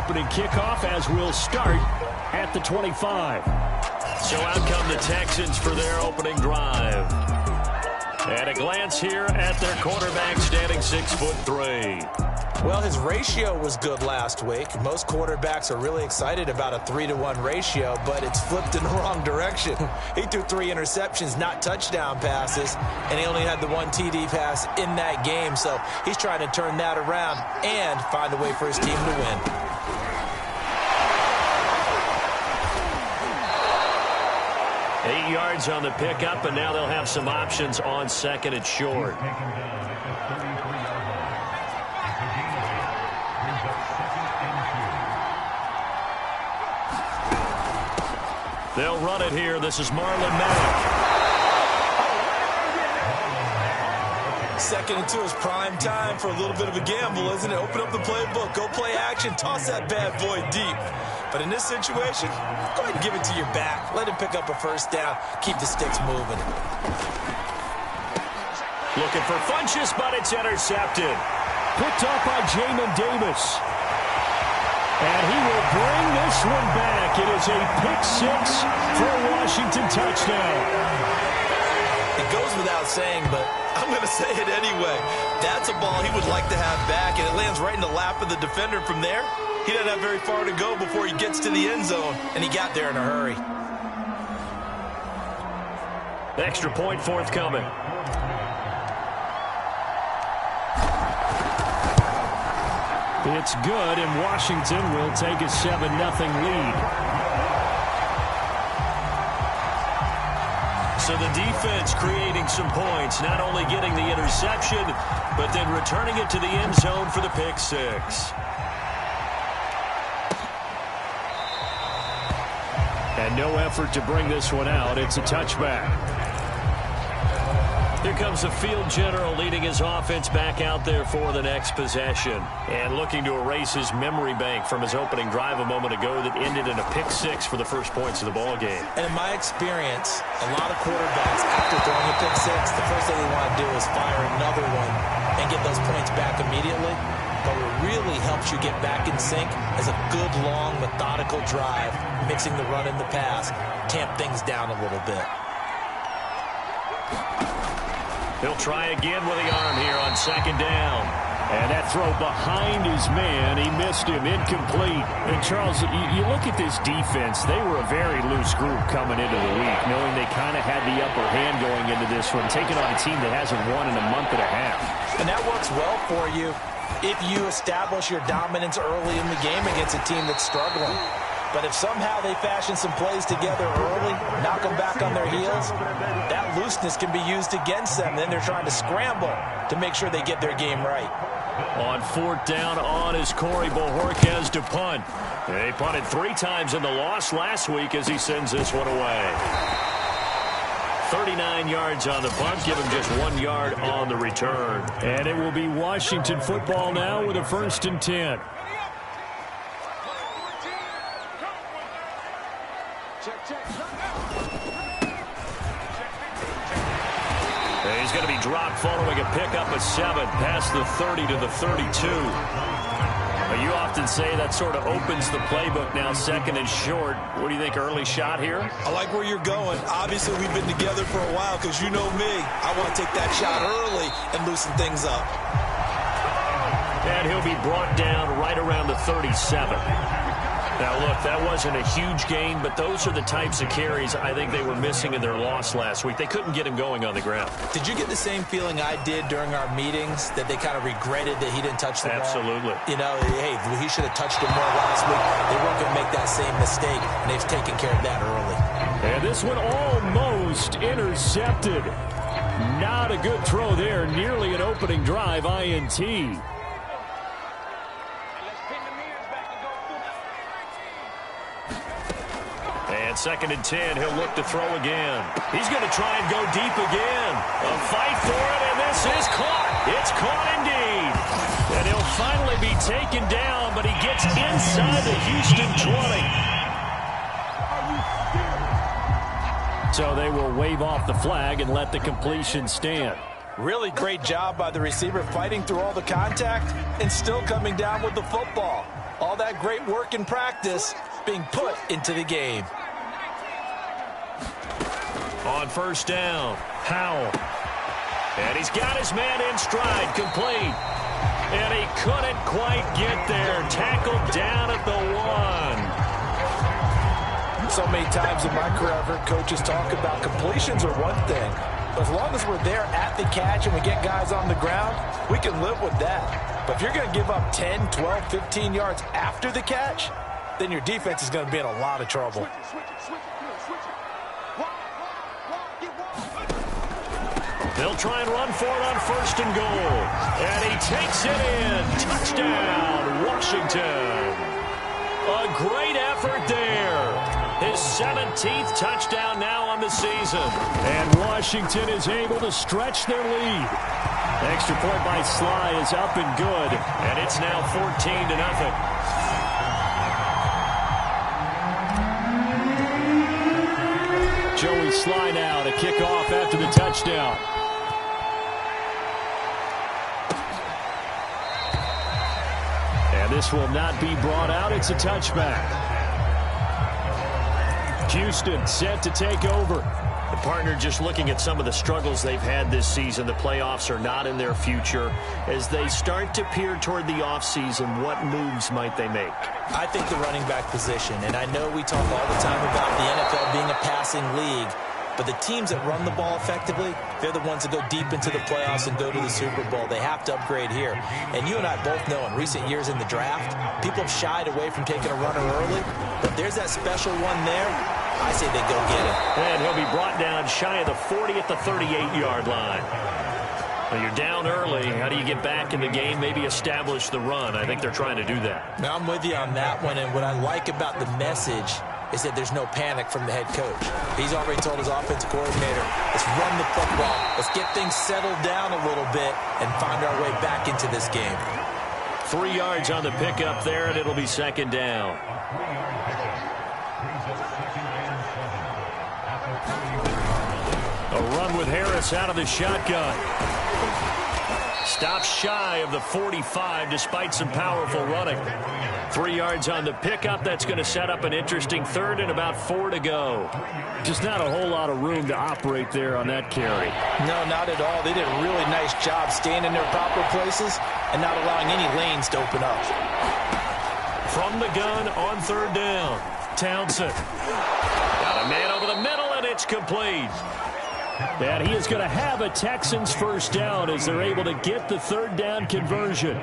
opening kickoff as we'll start at the 25. So out come the Texans for their opening drive. At a glance here at their quarterback, standing 6'3". Well, his ratio was good last week. Most quarterbacks are really excited about a 3-to-1 ratio, but it's flipped in the wrong direction. He threw 3 interceptions, not touchdown passes, and he only had the 1 TD pass in that game. So he's trying to turn that around and find a way for his team to win. Eight yards on the pickup, and now they'll have some options on second and short. They'll run it here. This is Marlon Mack. Second and 2 is prime time for a little bit of a gamble, isn't it? Open up the playbook, go play action, toss that bad boy deep. But in this situation, go ahead and give it to your back. Let him pick up a first down. Keep the sticks moving. Looking for Funchess, but it's intercepted. Picked up by Jamin Davis. And he will bring this one back. It is a pick-6 for a Washington touchdown. It goes without saying, but I'm going to say it anyway. That's a ball he would like to have back, and it lands right in the lap of the defender from there. He doesn't have very far to go before he gets to the end zone, and he got there in a hurry. Extra point forthcoming. It's good, and Washington will take a 7-0 lead. So the defense creating some points, not only getting the interception, but then returning it to the end zone for the pick-6. And no effort to bring this one out. It's a touchback. Here comes the field general leading his offense back out there for the next possession. And looking to erase his memory bank from his opening drive a moment ago that ended in a pick-6 for the first points of the ball game. And in my experience, a lot of quarterbacks, after throwing a pick-6, the first thing they want to do is fire another one and get those points back immediately. But what really helps you get back in sync is a good, long, methodical drive, mixing the run and the pass, tamp things down a little bit. He'll try again with the arm here on second down. And that throw behind his man, he missed him, incomplete. And Charles, you look at this defense, they were a very loose group coming into the week, knowing they kind of had the upper hand going into this one, taking on a team that hasn't won in a month and a half. And that works well for you if you establish your dominance early in the game against a team that's struggling. But if somehow they fashion some plays together early, knock them back on their heels, that looseness can be used against them. Then they're trying to scramble to make sure they get their game right. On fourth down on is Corey Bojorquez to punt. He punted 3 times in the loss last week as he sends this one away. 39 yards on the punt, give him just 1 yard on the return. And it will be Washington football now with a 1st and 10. He's going to be dropped following a pickup of 7 past the 30 to the 32. You often say that sort of opens the playbook now, second and short. What do you think, early shot here? I like where you're going. Obviously, we've been together for a while because you know me. I want to take that shot early and loosen things up. And he'll be brought down right around the 37. Now, look, that wasn't a huge gain, but those are the types of carries I think they were missing in their loss last week. They couldn't get him going on the ground. Did you get the same feeling I did during our meetings, that they kind of regretted that he didn't touch the ball? Absolutely. You know, hey, he should have touched it more last week. They weren't going to make that same mistake, and they've taken care of that early. And this one almost intercepted. Not a good throw there. Nearly an opening drive, INT. And 2nd and 10, he'll look to throw again. He's going to try and go deep again. A fight for it, and this is caught. It's caught indeed. And he'll finally be taken down, but he gets inside the Houston 20. So they will wave off the flag and let the completion stand. Really great job by the receiver fighting through all the contact and still coming down with the football. All that great work in practice being put into the game. On first down, HOU. And he's got his man in stride, complete. And he couldn't quite get there. Tackled down at the 1. So many times in my career, I've heard coaches talk about completions are one thing. But as long as we're there at the catch and we get guys on the ground, we can live with that. But if you're going to give up 10, 12, 15 yards after the catch, then your defense is going to be in a lot of trouble. They'll try and run for it on first and goal. And he takes it in. Touchdown, Washington. A great effort there. His 17th touchdown now on the season. And Washington is able to stretch their lead. Extra point by Sly is up and good. And it's now 14-0. Joey Sly now to kick off after the touchdown. And this will not be brought out. It's a touchback. Houston set to take over. The partner just looking at some of the struggles they've had this season. The playoffs are not in their future. As they start to peer toward the offseason, what moves might they make? I think the running back position, and I know we talk all the time about the NFL being a passing league, but the teams that run the ball effectively, they're the ones that go deep into the playoffs and go to the Super Bowl. They have to upgrade here. And you and I both know in recent years in the draft, people have shied away from taking a runner early. But there's that special one there. I say they go get it. And he'll be brought down shy of the 40 at the 38-yard line. Well, you're down early. How do you get back in the game? Maybe establish the run. I think they're trying to do that. Now, I'm with you on that one. And what I like about the message is that there's no panic from the head coach. He's already told his offensive coordinator, let's run the football. Let's get things settled down a little bit and find our way back into this game. 3 yards on the pickup there, and it'll be second down. A run with Harris out of the shotgun. Stops shy of the 45 despite some powerful running. 3 yards on the pickup. That's going to set up an interesting third and about 4 to go. Just not a whole lot of room to operate there on that carry. No, not at all. They did a really nice job staying in their proper places and not allowing any lanes to open up. From the gun on third down, Townsend. Got a man over the middle, and it's complete. And he is going to have a Texans first down as they're able to get the third down conversion.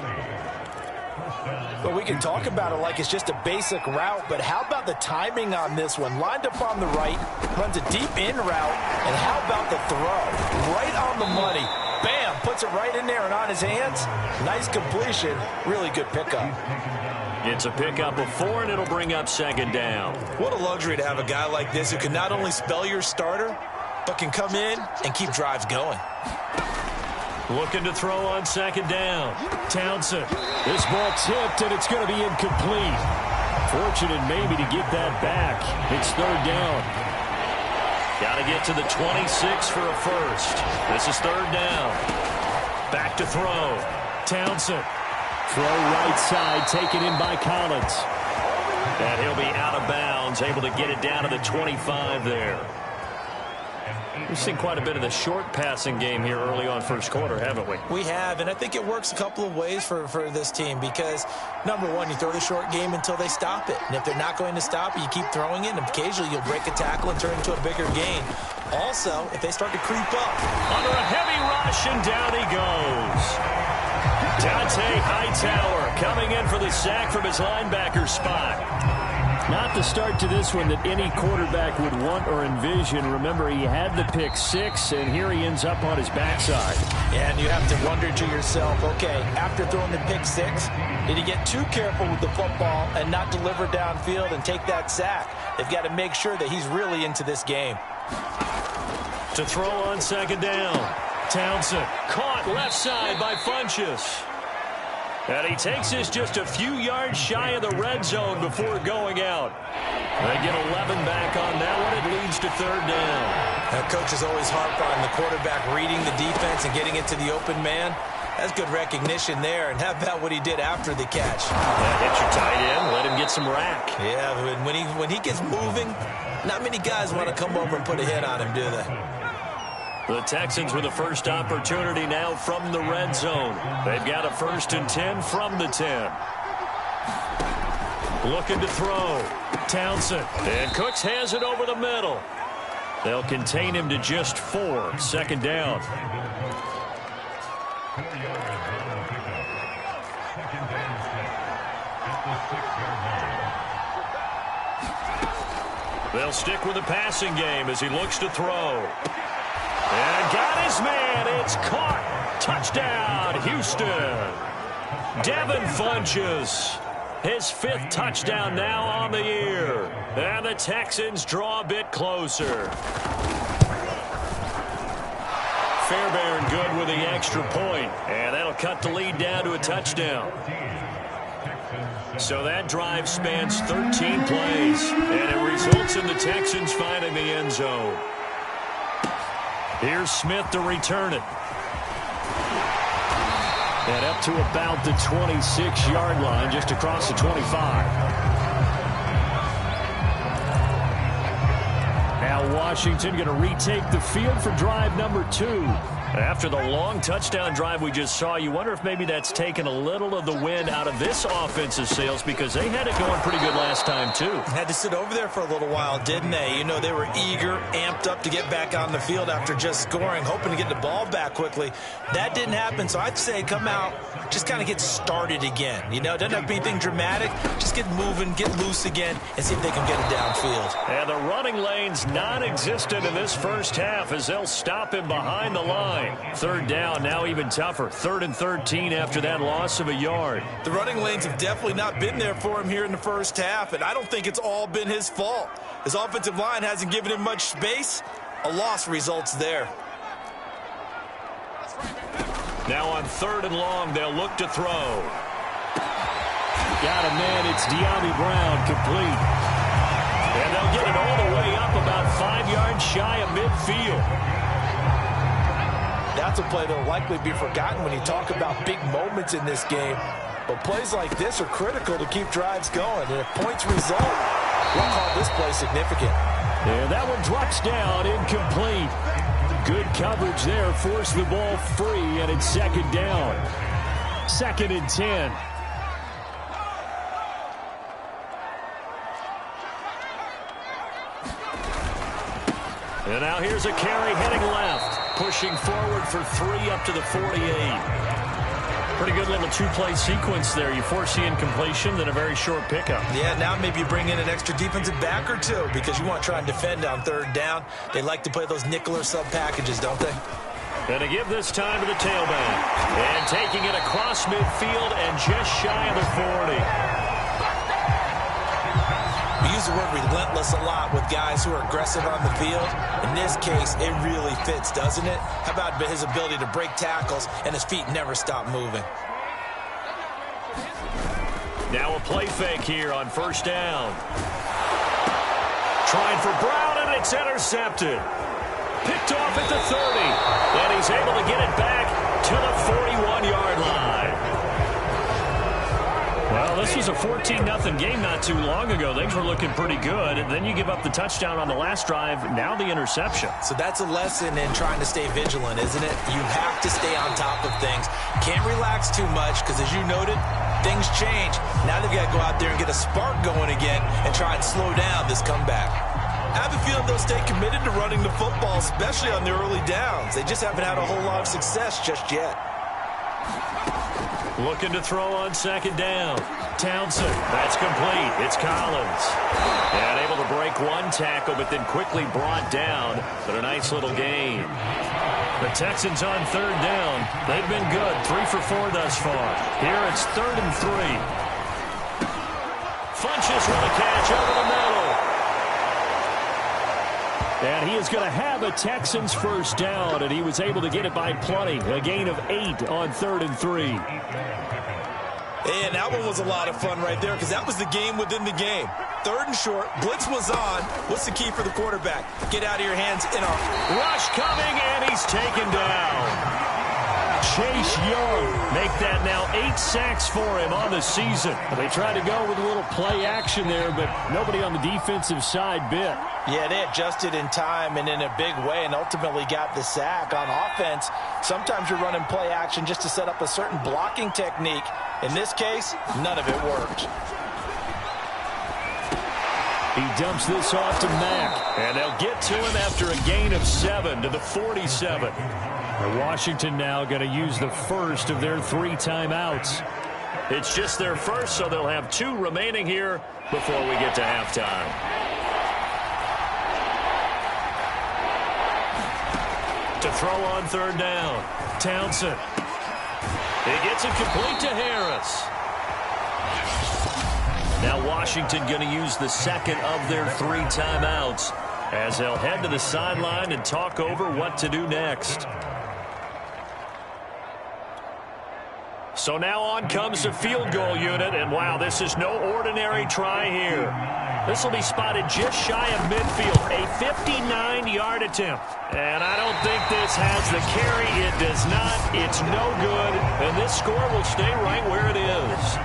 Well, we can talk about it like it's just a basic route, but how about the timing on this one? Lined up on the right, runs a deep in route, and how about the throw? Right on the money. Bam, puts it right in there and on his hands. Nice completion. Really good pickup. It's a pickup of 4, and it'll bring up second down. What a luxury to have a guy like this who can not only spell your starter, but can come in and keep drives going. Looking to throw on second down. Townsend. This ball tipped, and it's going to be incomplete. Fortunate maybe to get that back. It's third down. Got to get to the 26 for a first. This is third down. Back to throw. Townsend. Throw right side, taken in by Collins. And he'll be out of bounds, able to get it down to the 25 there. We've seen quite a bit of the short passing game here early on first quarter, haven't we? We have, and I think it works a couple of ways for this team because, number one, you throw the short game until they stop it. And if they're not going to stop it, you keep throwing it, and occasionally you'll break a tackle and turn it into a bigger gain. Also, if they start to creep up. Under a heavy rush, and down he goes. Dante Hightower coming in for the sack from his linebacker spot. Not the start to this one that any quarterback would want or envision. Remember, he had the pick 6, and here he ends up on his backside. Yeah, and you have to wonder to yourself, okay, after throwing the pick 6, did he get too careful with the football and not deliver downfield and take that sack? They've got to make sure that he's really into this game. To throw on second down, Townsend caught left side by Funchess. And he takes this just a few yards shy of the red zone before going out. They get 11 back on that one. It leads to third down. Now, coaches always harp on the quarterback reading the defense and getting it to the open man. That's good recognition there. And how about what he did after the catch? Get your tight end. Let him get some rack. Yeah, when he gets moving, not many guys want to come over and put a hit on him, do they? The Texans with the first opportunity now from the red zone. They've got a 1st and 10 from the 10. Looking to throw. Townsend. And Cooks has it over the middle. They'll contain him to just 4. 2nd down. They'll stick with the passing game as he looks to throw. And got his man. It's caught. Touchdown, Houston. Devin Funchess. His 5th touchdown now on the year. And the Texans draw a bit closer. Fairbairn good with the extra point. And that'll cut the lead down to a touchdown. So that drive spans 13 plays. And it results in the Texans finding the end zone. Here's Smith to return it. And up to about the 26-yard line, just across the 25. Now Washington going to retake the field for drive number 2. After the long touchdown drive we just saw, you wonder if maybe that's taken a little of the wind out of this offensive sails because they had it going pretty good last time, too. Had to sit over there for a little while, didn't they? You know, they were eager, amped up to get back on the field after just scoring, hoping to get the ball back quickly. That didn't happen, so I'd say come out, just kind of get started again. You know, it doesn't have to be anything dramatic. Just get moving, get loose again, and see if they can get it downfield. And the running lane's non-existent in this first half as they'll stop him behind the line. 3rd down, now even tougher. 3rd and 13 after that loss of a yard. The running lanes have definitely not been there for him here in the first half, and I don't think it's all been his fault. His offensive line hasn't given him much space. A loss results there. Now on 3rd and long, they'll look to throw. Got a man, it's De'Ami Brown, complete. And they'll get it all the way up about 5 yards shy of midfield. That's a play that will likely be forgotten when you talk about big moments in this game. But plays like this are critical to keep drives going. And if points result, we'll call this play significant. And that one drops down, incomplete. Good coverage there, forced the ball free, and it's 2nd down. 2nd and 10. And now here's a carry heading left. Pushing forward for 3 up to the 48. Pretty good little 2-play sequence there. You force the incompletion, then a very short pickup. Yeah, now maybe you bring in an extra defensive back or 2 because you want to try and defend on 3rd down. They like to play those nickel or sub packages, don't they? And to give this time to the tailback. And taking it across midfield and just shy of the 40. We use the word relentless a lot with guys who are aggressive on the field. In this case, it really fits, doesn't it? How about his ability to break tackles and his feet never stop moving? Now a play fake here on 1st down. Trying for Brown, and it's intercepted. Picked off at the 30. And he's able to get it back to the 41-yard line. Well, this was a 14-0 game not too long ago. Things were looking pretty good. And then you give up the touchdown on the last drive. Now the interception. So that's a lesson in trying to stay vigilant, isn't it? You have to stay on top of things. Can't relax too much because, as you noted, things change. Now they've got to go out there and get a spark going again and try and slow down this comeback. I have a feeling they'll stay committed to running the football, especially on the early downs. They just haven't had a whole lot of success just yet. Looking to throw on 2nd down. Townsend. That's complete. It's Collins. And able to break one tackle, but then quickly brought down. But a nice little gain. The Texans on 3rd down. They've been good. 3 for 4 thus far. Here it's 3rd and 3. Funchess with a catch over the middle. And he is going to have a Texans 1st down, and he was able to get it by plenty. A gain of 8 on 3rd and 3. And that one was a lot of fun right there because that was the game within the game. 3rd and short, blitz was on. What's the key for the quarterback? Get out of your hands in a rush coming, and he's taken down. Chase Young. Make that now 8 sacks for him on the season. They tried to go with a little play action there, but nobody on the defensive side bit. Yeah, they adjusted in time and in a big way and ultimately got the sack. On offense, sometimes you're running play action just to set up a certain blocking technique. In this case, none of it worked. He dumps this off to Mack. And they'll get to him after a gain of 7 to the 47. Washington now going to use the first of their 3 timeouts. It's just their first, so they'll have 2 remaining here before we get to halftime. To throw on 3rd down, Townsend. He gets it complete to Harris. Now Washington going to use the second of their 3 timeouts as they'll head to the sideline and talk over what to do next. So now on comes the field goal unit, and wow, this is no ordinary try here. This will be spotted just shy of midfield, a 59-yard attempt. And I don't think this has the carry. It does not. It's no good, and this score will stay right where it is.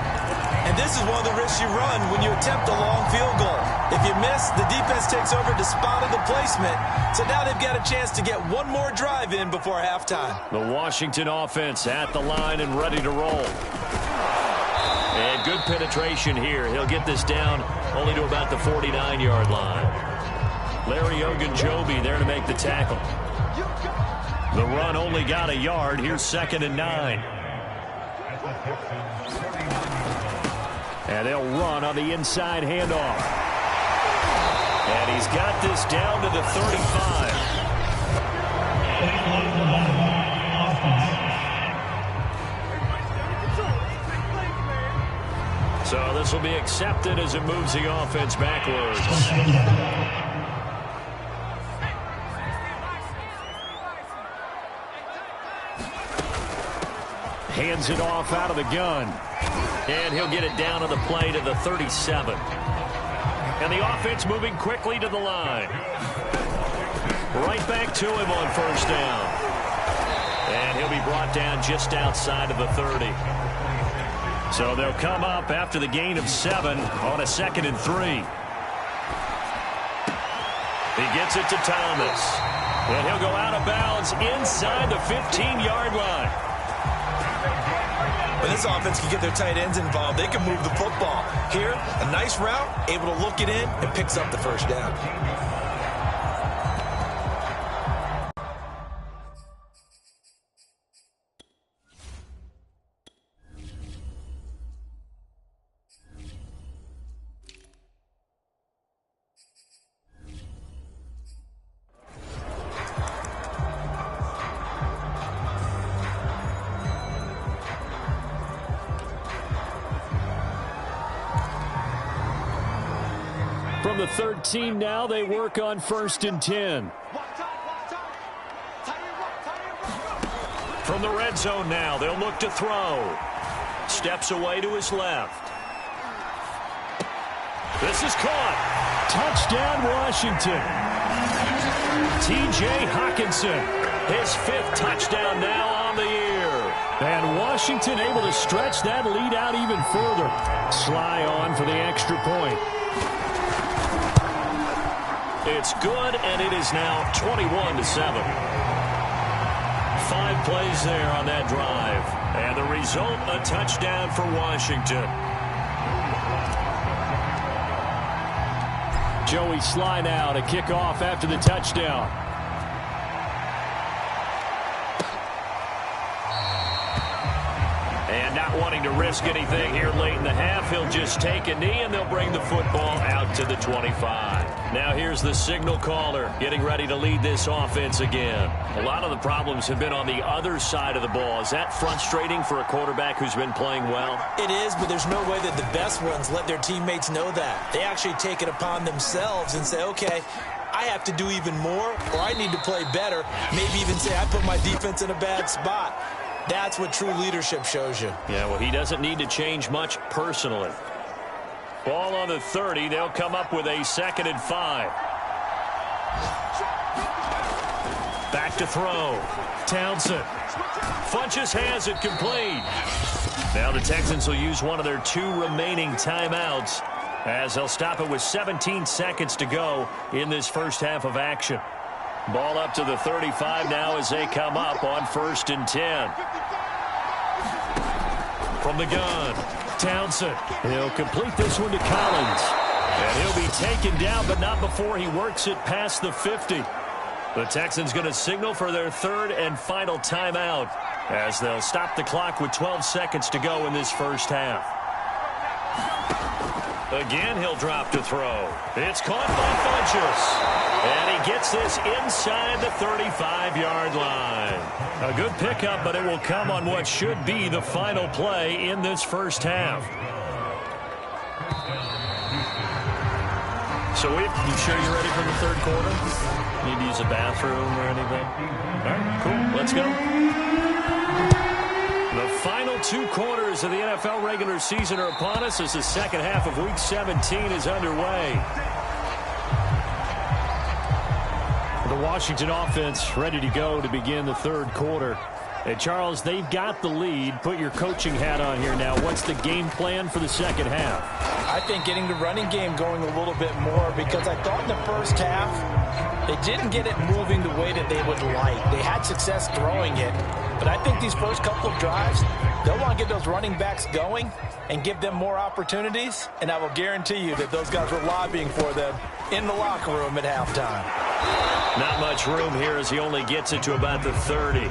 And this is one of the risks you run when you attempt a long field goal. If you miss, the defense takes over to spot of the placement. So now they've got a chance to get one more drive in before halftime. The Washington offense at the line and ready to roll. And good penetration here. He'll get this down only to about the 49-yard line. Larry Ogunjobi there to make the tackle. The run only got a yard. Here's 2nd and 9. And they'll run on the inside handoff. And he's got this down to the 35. So this will be accepted as it moves the offense backwards. Hands it off out of the gun. And he'll get it down on the play to the 37. And the offense moving quickly to the line. Right back to him on 1st down. And he'll be brought down just outside of the 30. So they'll come up after the gain of 7 on a 2nd and 3. He gets it to Thomas. And he'll go out of bounds inside the 15-yard line. When this offense can get their tight ends involved, they can move the football. Here, a nice route, able to look it in, and picks up the 1st down. From the 13 now, they work on 1st and 10. From the red zone now, they'll look to throw. Steps away to his left. This is caught. Touchdown, Washington. T.J. Hockenson, his 5th touchdown now on the year. And Washington able to stretch that lead out even further. Sly on for the extra point. It's good, and it is now 21-7. 5 plays there on that drive. And the result, a touchdown for Washington. Joey Sly now to kick off after the touchdown. And not wanting to risk anything here late in the half, he'll just take a knee, and they'll bring the football out to the 25. Now here's the signal caller getting ready to lead this offense again. A lot of the problems have been on the other side of the ball. Is that frustrating for a quarterback who's been playing well? It is, but there's no way that the best ones let their teammates know that. They actually take it upon themselves and say, okay, I have to do even more, or I need to play better. Maybe even say I put my defense in a bad spot. That's what true leadership shows you. Yeah, well, he doesn't need to change much personally. Ball on the 30. They'll come up with a 2nd and 5. Back to throw. Townsend. Funches has it complete. Now the Texans will use one of their 2 remaining timeouts as they'll stop it with 17 seconds to go in this first half of action. Ball up to the 35 now as they come up on 1st and 10. From the gun, Townsend. He'll complete this one to Collins. And he'll be taken down, but not before he works it past the 50. The Texans going to signal for their 3rd and final timeout as they'll stop the clock with 12 seconds to go in this first half. Again, he'll drop to throw. It's caught by Funches. And he gets this inside the 35-yard line. A good pickup, but it will come on what should be the final play in this first half. So, you sure you're ready for the 3rd quarter? Need to use a bathroom or anything? All right, cool. Let's go. The final 2 quarters of the NFL regular season are upon us as the second half of week 17 is underway. The Washington offense ready to go to begin the 3rd quarter. Hey, Charles, they've got the lead. Put your coaching hat on here now. What's the game plan for the second half? I think getting the running game going a little bit more, because I thought in the first half they didn't get it moving the way that they would like. They had success throwing it, but I think these first couple of drives, they'll want to get those running backs going and give them more opportunities, and I will guarantee you that those guys were lobbying for them in the locker room at halftime. Not much room here as he only gets it to about the 30.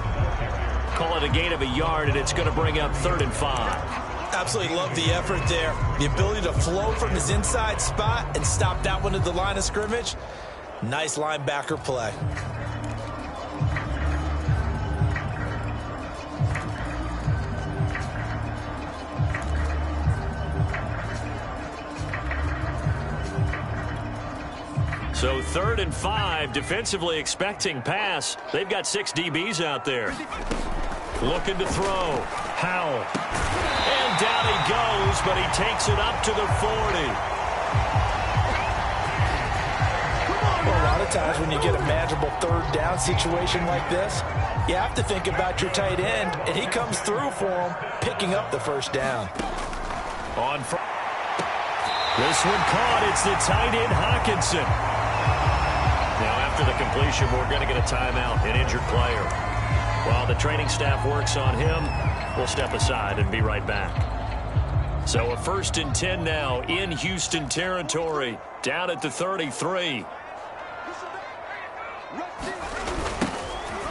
Call it a gain of a yard, and it's going to bring up 3rd and 5. Absolutely love the effort there. The ability to flow from his inside spot and stop that one at the line of scrimmage. Nice linebacker play. So 3rd and 5, defensively expecting pass. They've got 6 DBs out there. Looking to throw. HOU. And down he goes, but he takes it up to the 40. Well, a lot of times when you get a manageable 3rd down situation like this, you have to think about your tight end, and he comes through for him, picking up the 1st down. This one caught. It's the tight end, Hawkinson. Now, after the completion, we're going to get a timeout, an injured player. While the training staff works on him, we'll step aside and be right back. So a 1st and 10 now in Houston territory, down at the 33.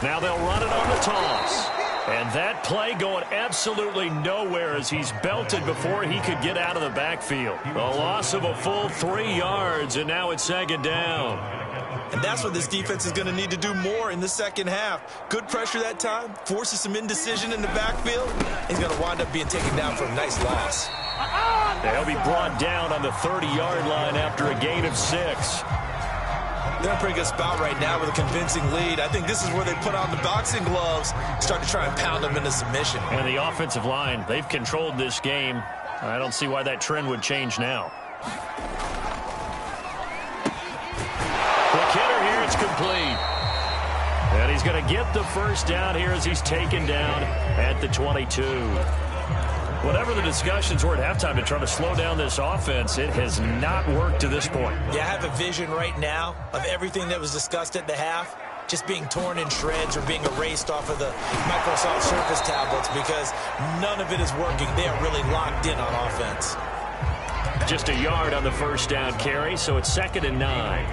Now they'll run it on the toss. And that play going absolutely nowhere as he's belted before he could get out of the backfield. A loss of a full 3 yards, and now it's 2nd down. And that's what this defense is going to need to do more in the second half. Good pressure that time, forces some indecision in the backfield. He's going to wind up being taken down for a nice loss. They'll be brought down on the 30-yard line after a gain of 6. They're in a pretty good spot right now with a convincing lead. I think this is where they put on the boxing gloves, start to try and pound them into submission. And the offensive line, they've controlled this game. I don't see why that trend would change now. Quick hitter here, it's complete. And he's going to get the 1st down here as he's taken down at the 22. Whatever the discussions were at halftime to try to slow down this offense, it has not worked to this point. Yeah, I have a vision right now of everything that was discussed at the half just being torn in shreds or being erased off of the Microsoft Surface tablets because none of it is working. They are really locked in on offense. Just a yard on the 1st down carry, so it's 2nd and 9.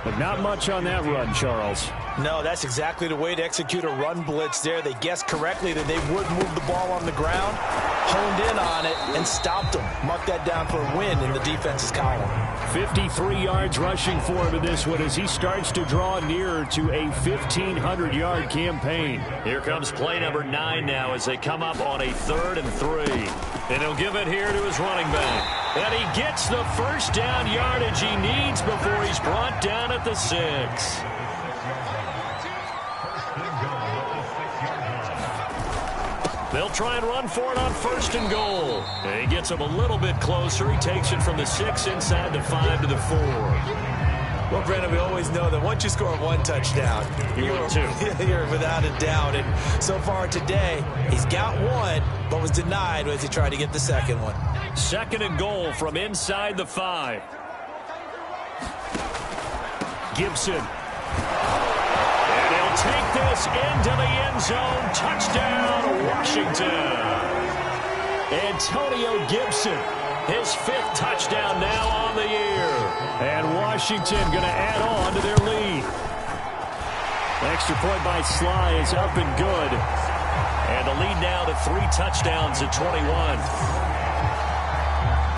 But not much on that run, Charles. No, that's exactly the way to execute a run blitz there. They guessed correctly that they would move the ball on the ground, honed in on it, and stopped them. Mark that down for a win in the defense's column. 53 yards rushing for him in this one as he starts to draw nearer to a 1,500-yard campaign. Here comes play number 9 now as they come up on a 3rd and 3. And he'll give it here to his running back. And he gets the 1st down yardage he needs before he's brought down at the 6. They'll try and run for it on 1st and goal. And he gets him a little bit closer. He takes it from the 6 inside the 5 to the 4. Well, Brandon, we always know that once you score one touchdown, you're without a doubt. And so far today, he's got one, but was denied as he tried to get the second one. 2nd and goal from inside the 5. Gibson. And he'll take this into the end zone. Touchdown, Washington. Antonio Gibson, his 5th touchdown now on the year. And Washington going to add on to their lead. Extra point by Sly is up and good. And the lead now to 3 touchdowns at 21.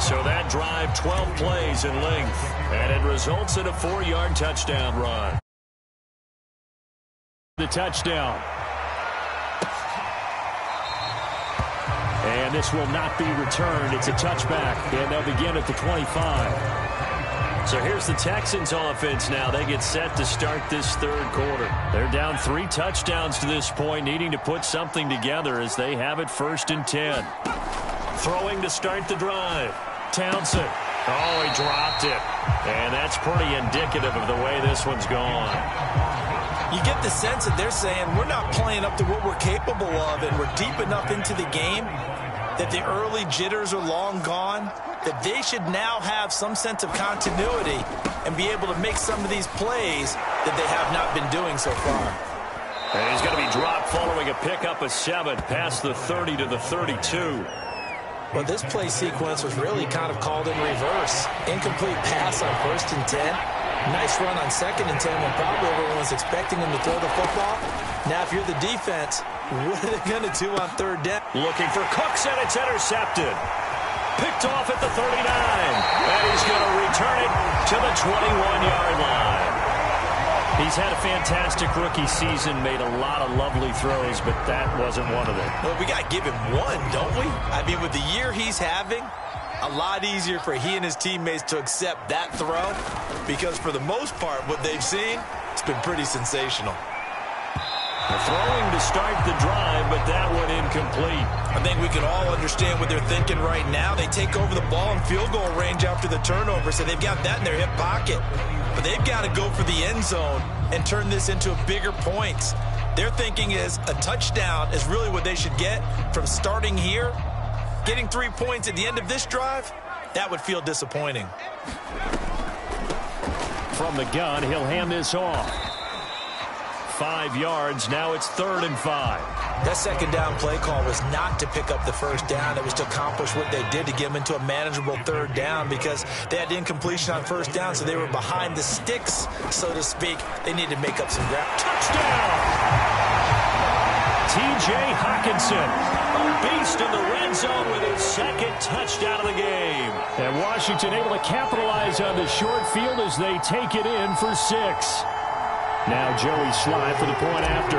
So that drive, 12 plays in length. And it results in a 4-yard touchdown run. The touchdown. And this will not be returned. It's a touchback, and they'll begin at the 25. So here's the Texans offense now. They get set to start this 3rd quarter. They're down 3 touchdowns to this point, needing to put something together as they have it 1st and 10. Throwing to start the drive. Townsend. Oh, he dropped it. And that's pretty indicative of the way this one's gone. You get the sense that they're saying we're not playing up to what we're capable of, and we're deep enough into the game that the early jitters are long gone, that they should now have some sense of continuity and be able to make some of these plays that they have not been doing so far. And he's going to be dropped following a pickup of 7 past the 30 to the 32. Well, this play sequence was really kind of called in reverse. Incomplete pass on 1st and 10. Nice run on 2nd and 10 when probably everyone was expecting him to throw the football. Now, if you're the defense, what are they going to do on 3rd down? Looking for Cooks, and it's intercepted. Picked off at the 39. And he's going to return it to the 21-yard line. He's had a fantastic rookie season, made a lot of lovely throws, but that wasn't one of them. Well, we got to give him one, don't we? I mean, with the year he's having, a lot easier for he and his teammates to accept that throw, because for the most part, what they've seen, it's been pretty sensational. Throwing to start the drive, but that one incomplete. I think we can all understand what they're thinking right now. They take over the ball in field goal range after the turnover, so they've got that in their hip pocket. But they've got to go for the end zone and turn this into a bigger points. Their thinking is a touchdown is really what they should get from starting here. Getting 3 points at the end of this drive, that would feel disappointing. From the gun, he'll hand this off. 5 yards. Now it's 3rd and 5. That 2nd down play call was not to pick up the 1st down. It was to accomplish what they did to get them into a manageable 3rd down, because they had incompletion on 1st down, so they were behind the sticks, so to speak. They needed to make up some ground. Touchdown! T.J. Hockenson, a beast in the red zone with his 2nd touchdown of the game. And Washington able to capitalize on the short field as they take it in for 6. Now Joey Sly for the point after.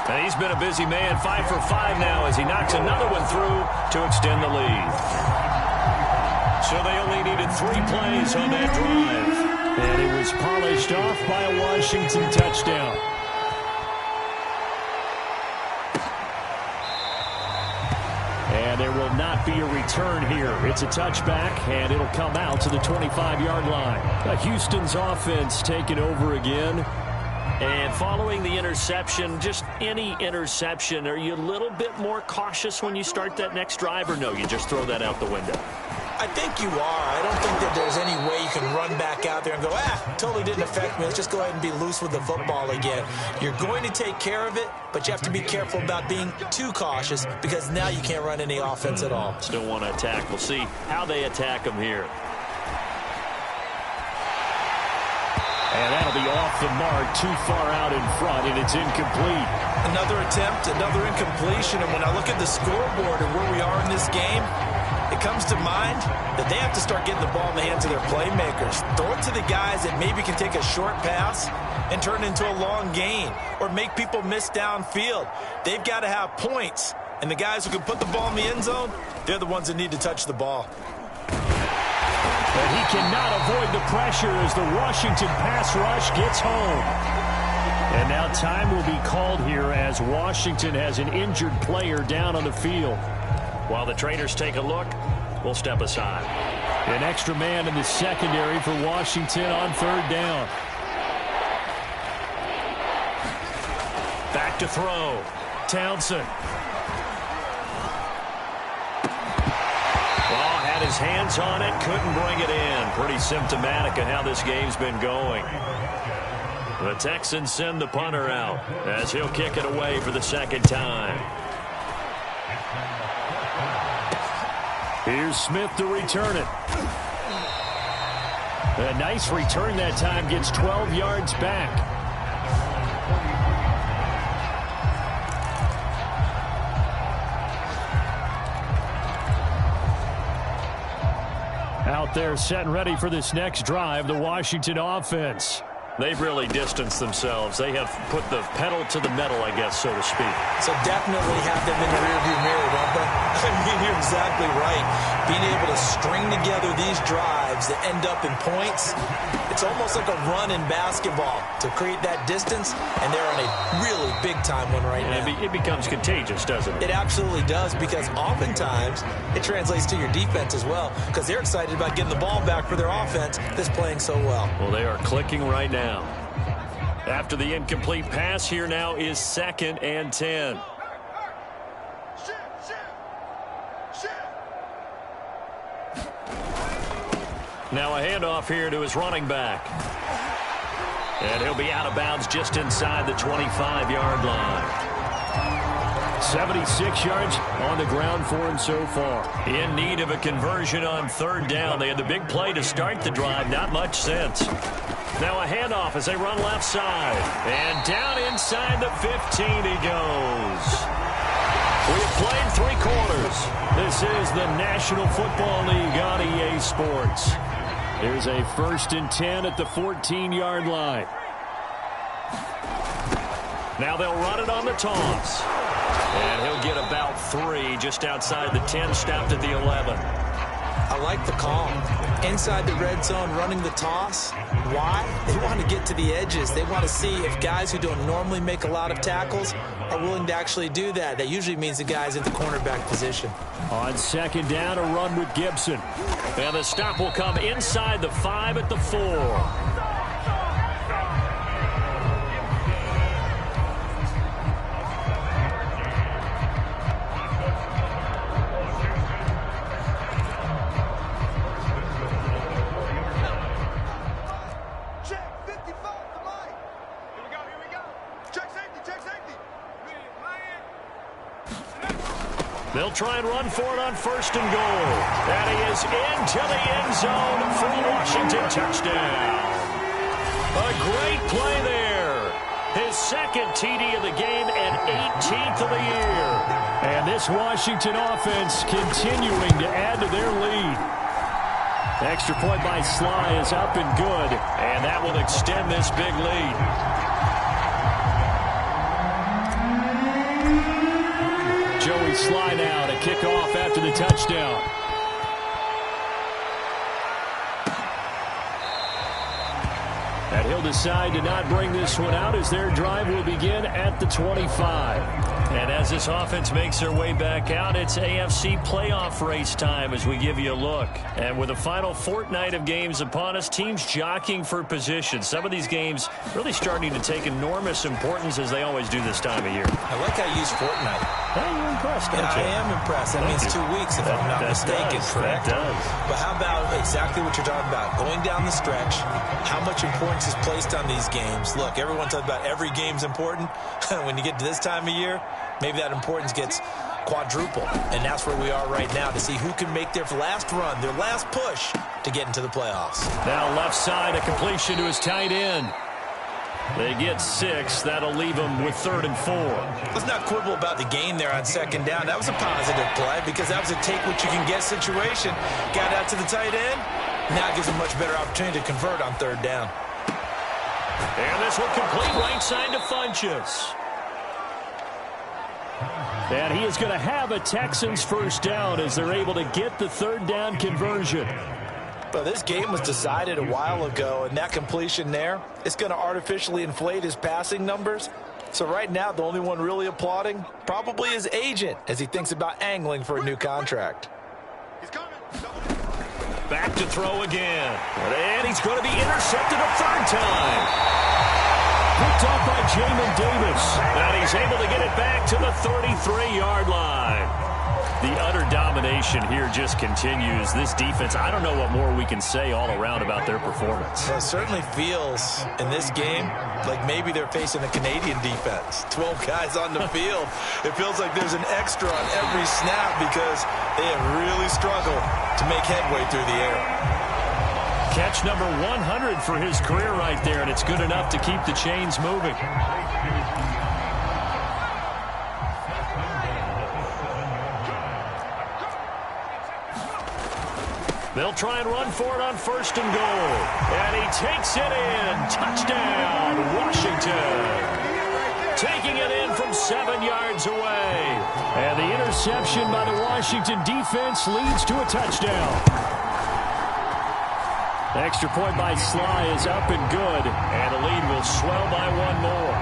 And he's been a busy man, 5 for 5 now as he knocks another one through to extend the lead. So they only needed 3 plays on that drive. And it was polished off by a Washington touchdown. And there will not be a return here. It's a touchback, and it'll come out to the 25-yard line. Houston's offense taking over again. And following the interception, just any interception, are you a little bit more cautious when you start that next drive, or no, you just throw that out the window? I think you are. I don't think that there's any way you can run back out there and go, totally didn't affect me. Let's just go ahead and be loose with the football again. You're going to take care of it, but you have to be careful about being too cautious, because now you can't run any offense at all. Still want to attack. We'll see how they attack them here. And that'll be off the mark, too far out in front, and it's incomplete. Another attempt, another incompletion, and when I look at the scoreboard and where we are in this game, it comes to mind that they have to start getting the ball in the hands of their playmakers. Throw it to the guys that maybe can take a short pass and turn it into a long gain, or make people miss downfield. They've got to have points, and the guys who can put the ball in the end zone, they're the ones that need to touch the ball. But he cannot avoid the pressure as the Washington pass rush gets home. And now time will be called here as Washington has an injured player down on the field. While the trainers take a look, will step aside. An extra man in the secondary for Washington on third down. Back to throw. Townsend. Well, had his hands on it, couldn't bring it in. Pretty symptomatic of how this game's been going. The Texans send the punter out as he'll kick it away for the second time. Here's Smith to return it. A nice return that time, gets 12 yards back. Out there set and ready for this next drive, the Washington offense. They've really distanced themselves. They have put the pedal to the metal, I guess, so to speak. So definitely have them in the rearview mirror, don't they? I mean, you're exactly right. Being able to string together these drives that end up in points, it's almost like a run in basketball to create that distance, and they're on a really big-time one right now. It becomes contagious, doesn't it? It absolutely does, because oftentimes it translates to your defense as well, because they're excited about getting the ball back for their offense that's playing so well. Well, they are clicking right now. After the incomplete pass, here now is 2nd and 10. Now a handoff here to his running back. And he'll be out of bounds just inside the 25-yard line. 76 yards on the ground for him so far. In need of a conversion on third down. They had the big play to start the drive. Not much sense. Now a handoff as they run left side. And down inside the 15 he goes. We've played 3 quarters. This is the National Football League on EA Sports. Here's a 1st and 10 at the 14-yard line. Now they'll run it on the toss. And he'll get about 3 just outside the 10, stopped at the 11. I like the call. Inside the red zone, running the toss. Why? They want to get to the edges. They want to see if guys who don't normally make a lot of tackles are willing to actually do that. That usually means the guy's at the cornerback position. On 2nd down, a run with Gibson. And the stop will come inside the 5 at the 4. They'll try and run for it on 1st and goal. And he is into the end zone for a Washington touchdown. A great play there. His 2nd TD of the game and 18th of the year. And this Washington offense continuing to add to their lead. Extra point by Sly is up and good. And that will extend this big lead. Joey Sly now to kick off after the touchdown. And he'll decide to not bring this one out as their drive will begin at the 25. And as this offense makes their way back out, it's AFC playoff race time as we give you a look. And with the final fortnight of games upon us, teams jockeying for position. Some of these games really starting to take enormous importance as they always do this time of year. I like how you use fortnight. Hey, you're impressed, don't you? I am impressed. That means 2 weeks, if I'm not mistaken, correct? That does. But how about exactly what you're talking about? Going down the stretch, how much importance is placed on these games? Look, everyone talks about every game's important. When you get to this time of year, maybe that importance gets quadruple. And that's where we are right now to see who can make their last run, their last push to get into the playoffs. Now left side, a completion to his tight end. They get 6. That'll leave them with 3rd and 4. Let's not quibble about the gain there on 2nd down. That was a positive play because that was a take-what-you-can-get situation. Got out to the tight end. Now it gives a much better opportunity to convert on 3rd down. And this will complete right side to Funchess. And he is going to have a Texans 1st down as they're able to get the 3rd down conversion. But this game was decided a while ago, and that completion there, it's going to artificially inflate his passing numbers. So right now, the only one really applauding probably his agent as he thinks about angling for a new contract. He's coming. Back to throw again. And he's going to be intercepted a third time. Picked off by Jamin Davis. And he's able to get it back to the 33-yard line. The utter domination here just continues. This defense, I don't know what more we can say all around about their performance. Well, it certainly feels in this game like maybe they're facing a Canadian defense. 12 guys on the field. It feels like there's an extra on every snap because they have really struggled to make headway through the air. Catch number 100 for his career right there, and it's good enough to keep the chains moving. They'll try and run for it on 1st and goal. And he takes it in. Touchdown, Washington. Taking it in from 7 yards away. And the interception by the Washington defense leads to a touchdown. Extra point by Sly is up and good. And the lead will swell by one more.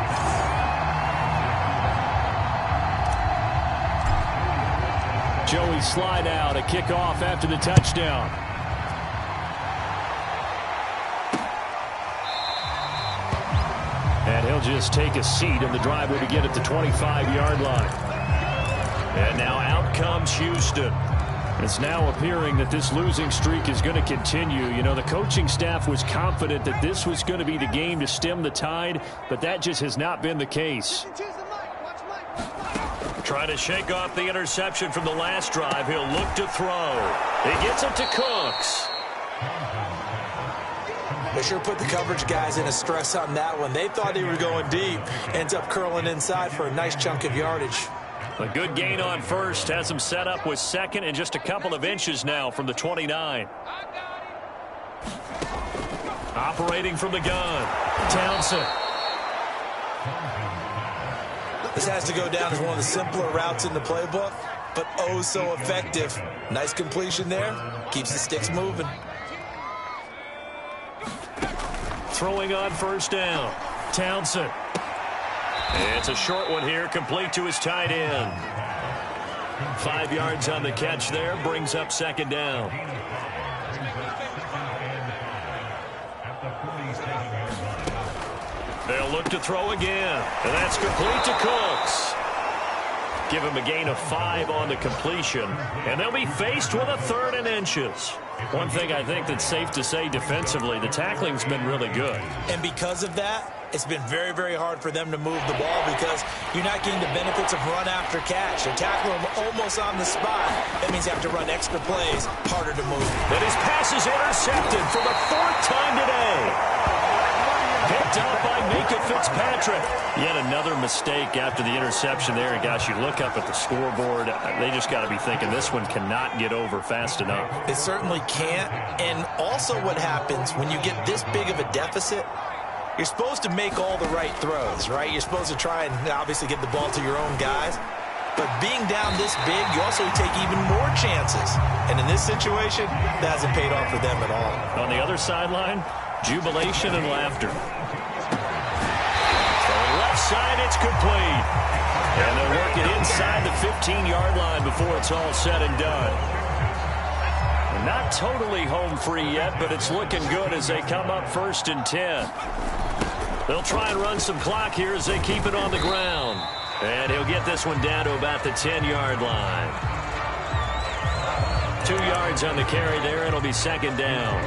Joey Sly now to kick off after the touchdown. And he'll just take a seat, and the drive will begin at the 25-yard line. And now out comes Houston. It's now appearing that this losing streak is going to continue. You know, the coaching staff was confident that this was going to be the game to stem the tide, but that just has not been the case. Trying to shake off the interception from the last drive. He'll look to throw. He gets it to Cooks. They sure put the coverage guys in a stress on that one. They thought they were going deep. Ends up curling inside for a nice chunk of yardage. A good gain on 1st. Has him set up with 2nd and just a couple of inches now from the 29. Operating from the gun. Townsend. This has to go down as one of the simpler routes in the playbook, but oh so effective. Nice completion there. Keeps the sticks moving. Throwing on 1st down. Townsend. It's a short one here, complete to his tight end. 5 yards on the catch there, brings up 2nd down. They'll look to throw again, and that's complete to Cooks. Give him a gain of 5 on the completion, and they'll be faced with a 3rd and inches. One thing I think that's safe to say defensively, the tackling's been really good. And because of that, it's been very, very hard for them to move the ball because you're not getting the benefits of run after catch. They're tackling them almost on the spot. That means you have to run extra plays, harder to move. And his pass is intercepted for the 4th time today. Picked up by Mika Fitzpatrick. Yet another mistake after the interception there. And gosh, you look up at the scoreboard, they just got to be thinking this one cannot get over fast enough. It certainly can't. And also what happens when you get this big of a deficit, you're supposed to make all the right throws, right? You're supposed to try and obviously get the ball to your own guys. But being down this big, you also take even more chances. And in this situation, that hasn't paid off for them at all. On the other sideline, jubilation and laughter. Left side, it's complete. And they'll work it inside the 15-yard line before it's all said and done. Not totally home free yet, but it's looking good as they come up 1st and 10. They'll try and run some clock here as they keep it on the ground. And he'll get this one down to about the 10-yard line. 2 yards on the carry there. It'll be 2nd down.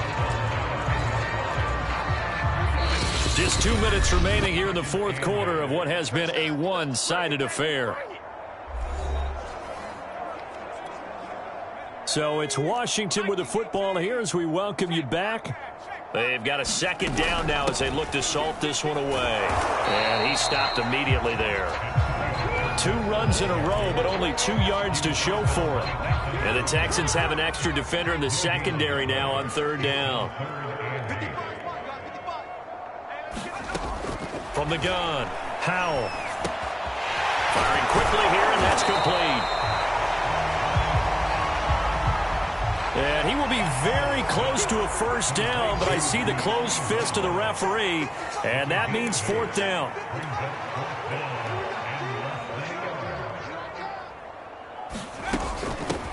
Just 2 minutes remaining here in the 4th quarter of what has been a one-sided affair. So it's Washington with the football here as we welcome you back. They've got a 2nd down now as they look to salt this one away. And he stopped immediately there. 2 runs in a row, but only 2 yards to show for it. And the Texans have an extra defender in the secondary now on 3rd down. From the gun, HOU. Firing quickly here, and that's complete. And he will be very close to a 1st down, but I see the closed fist of the referee, and that means 4th down.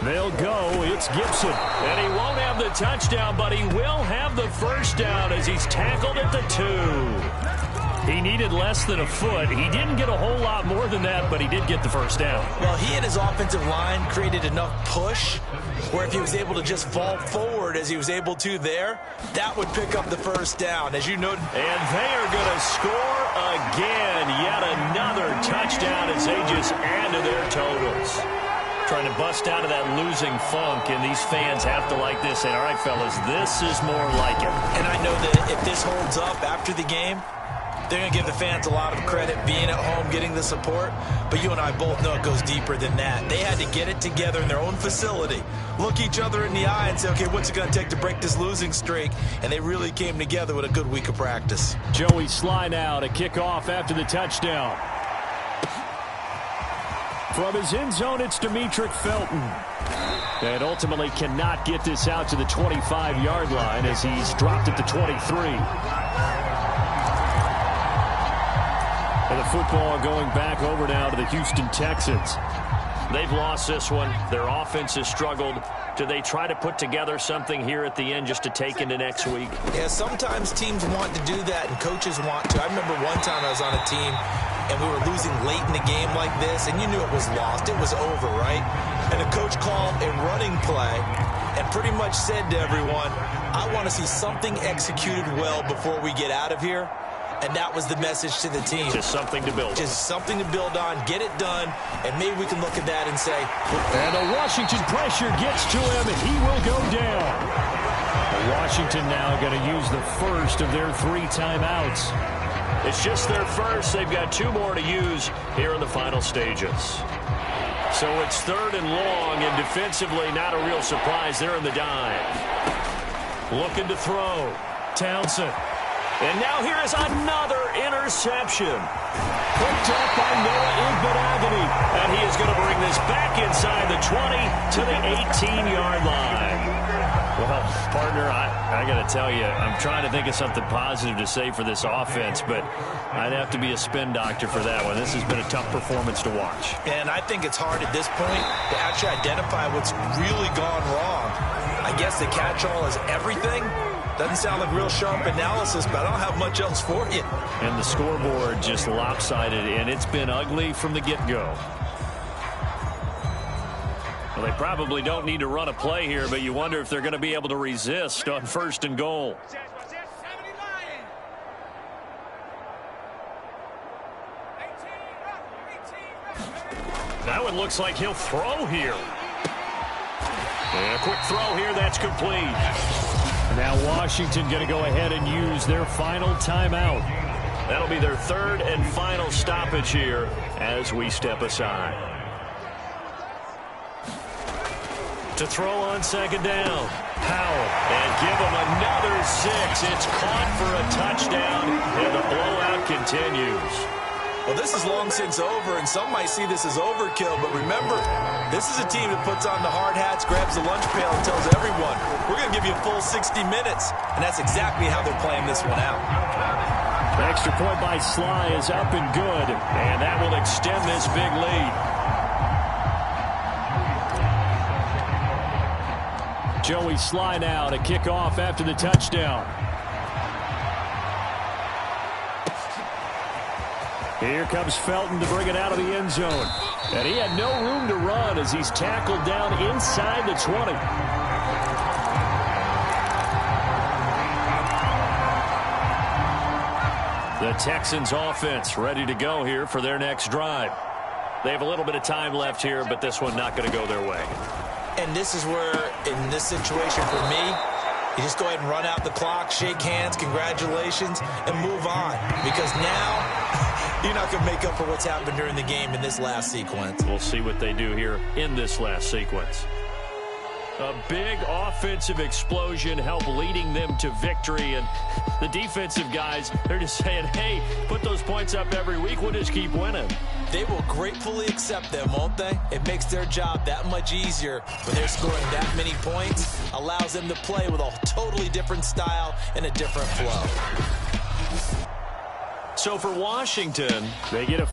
They'll go. It's Gibson. And he won't have the touchdown, but he will have the first down as he's tackled at the 2. He needed less than a foot. He didn't get a whole lot more than that, but he did get the first down. Well, he and his offensive line created enough push where if he was able to just fall forward as he was able to there, that would pick up the first down, as you noted. And they are going to score again. Yet another touchdown as they just add to their totals. Trying to bust out of that losing funk, and these fans have to like this. And all right, fellas, this is more like it. And I know that if this holds up after the game, they're going to give the fans a lot of credit being at home, getting the support. But you and I both know it goes deeper than that. They had to get it together in their own facility, look each other in the eye and say, okay, what's it going to take to break this losing streak? And they really came together with a good week of practice. Joey Sly now to kick off after the touchdown. From his end zone, it's Demetric Felton. And ultimately cannot get this out to the 25-yard line as he's dropped at the 23. And the football going back over now to the Houston Texans. They've lost this one. Their offense has struggled. Do they try to put together something here at the end just to take into next week? Yeah, sometimes teams want to do that and coaches want to. I remember one time I was on a team and we were losing late in the game like this, and you knew it was lost. It was over, right? And the coach called a running play and pretty much said to everyone, I want to see something executed well before we get out of here. And that was the message to the team. Just something to build. Just something to build on, get it done, and maybe we can look at that and say. And the Washington pressure gets to him, and he will go down. Washington now going to use the first of their 3 timeouts. It's just their first. They've got 2 more to use here in the final stages. So it's 3rd and long, and defensively not a real surprise. They're in the dive. Looking to throw. Townsend. And now here is another interception. Picked up by Noah Igbenogany. And he is going to bring this back inside the 20 to the 18-yard line. Well, partner, I got to tell you, I'm trying to think of something positive to say for this offense, but I'd have to be a spin doctor for that one. This has been a tough performance to watch. And I think it's hard at this point to actually identify what's really gone wrong. I guess the catch-all is everything. Doesn't sound like real sharp analysis, but I don't have much else for you. And the scoreboard just lopsided, and it's been ugly from the get-go. Well, they probably don't need to run a play here, but you wonder if they're going to be able to resist on 1st and goal. That one looks like he'll throw here. And a quick throw here, that's complete. Now Washington going to go ahead and use their final timeout. That'll be their 3rd and final stoppage here as we step aside. To throw on 2nd down. Powell. And give him another 6. It's caught for a touchdown, and the blowout continues. Well, this is long since over, and some might see this as overkill, but remember, this is a team that puts on the hard hats, grabs the lunch pail, and tells everyone, we're going to give you a full 60 minutes, and that's exactly how they're playing this one out. The extra point by Sly is up and good, and that will extend this big lead. Joey Sly now to kick off after the touchdown. Here comes Felton to bring it out of the end zone. And he had no room to run as he's tackled down inside the 20. The Texans offense ready to go here for their next drive. They have a little bit of time left here, but this one not going to go their way. And this is where, in this situation for me, you just go ahead and run out the clock, shake hands, congratulations, and move on. Because now, you're not going to make up for what's happened during the game in this last sequence. We'll see what they do here in this last sequence. A big offensive explosion helped leading them to victory. And the defensive guys, they're just saying, hey, put those points up every week. We'll just keep winning. They will gratefully accept them, won't they? It makes their job that much easier when they're scoring that many points. Allows them to play with a totally different style and a different flow. So for Washington, they get a